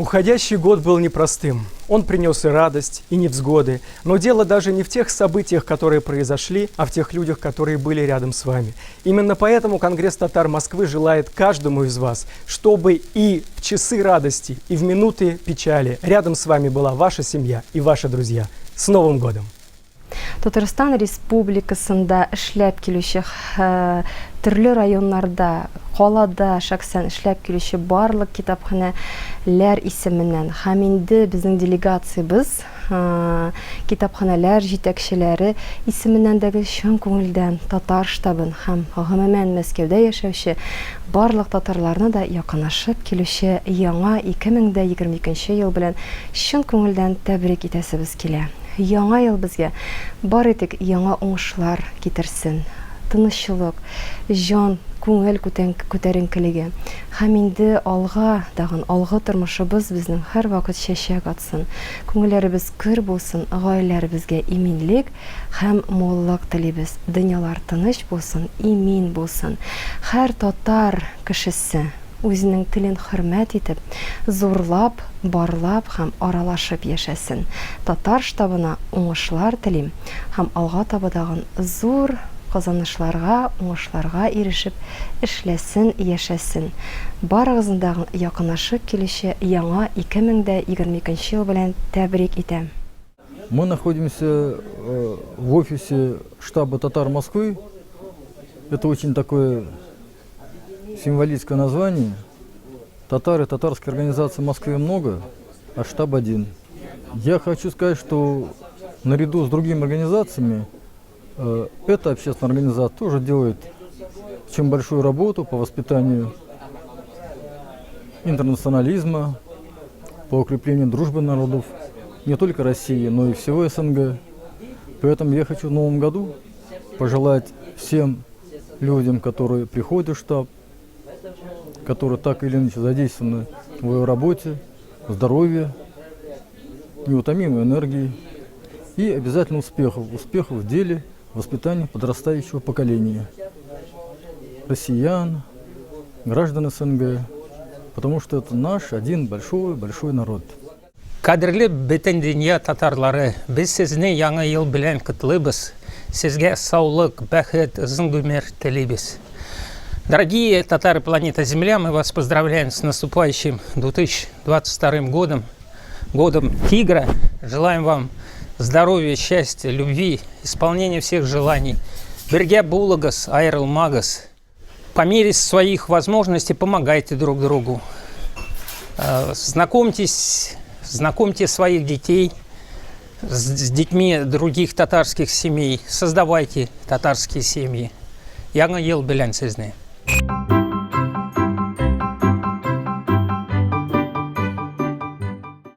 Уходящий год был непростым. Он принес и радость, и невзгоды. Но дело даже не в тех событиях, которые произошли, а в тех людях, которые были рядом с вами. Именно поэтому Конгресс татар Москвы желает каждому из вас, чтобы и в часы радости, и в минуты печали рядом с вами была ваша семья и ваши друзья. С Новым годом! Татарстан Республикасында эшләп килүче төрле районнарда, калада шәхсән эшләп килүче барлык китапханәләр исеменнән һәм инде безнең делегациябыз китапханәләр җитәкчеләре исеменнән чын күңелдән татар штабын һәм гомумән Мәскәүдә яшәүче барлык татарларны да якынашып килүче яңа 2022 ел белән чын күңелдән тәбрик итәсебез килә. Яңа ел безгә бар итек яңа уңышлар китерсен. Тынычлык, җан, күңел күтәренкелеге. Һәм инде алга тормышыбыз безнең һәр вакыт чәчәк атсын. Күңелләребез көр булсын, гаиләләребезгә иминлек һәм моллык телибез. Дөньялар тыныч булсын, имин булсын. Һәр татар кешесе үзенең телен хөрмәт итеп, зурлап, барлап һәм аралашып яшәсен. Татар штабына уңышлар телим һәм алга табадагы зур казанышларга, уңышларга ирешеп эшләсен, яшәсен. Барыгызны да якынашып килүче яңа 2022 ел белән тәбрик итәм. Мы находимся в офисе штаба татар Москвы. Это очень такое символическое название. Татары, татарской организации в Москве много, а штаб один. Я хочу сказать, что наряду с другими организациями эта общественная организация тоже делает очень большую работу по воспитанию интернационализма, по укреплению дружбы народов не только России, но и всего СНГ. Поэтому я хочу в новом году пожелать всем людям, которые приходят в штаб, которые так или иначе задействованы в его работе, здоровья, неутомимой энергии и обязательно успехов в деле воспитания подрастающего поколения, россиян, граждан СНГ, потому что это наш один большой народ. Кадерле бөтен дөнья татарлары, без сезне яңа ел белән котлыйбыз. Сезгә саулык, бәхет, озын гомер телибез. Дорогие татары планеты Земля, мы вас поздравляем с наступающим 2022 годом, годом тигра. Желаем вам здоровья, счастья, любви, исполнения всех желаний. Бергә булыгыз, айрылмагыз. По мере своих возможностей помогайте друг другу. Знакомьте своих детей с детьми других татарских семей. Создавайте татарские семьи. Яңа ел белән сезне.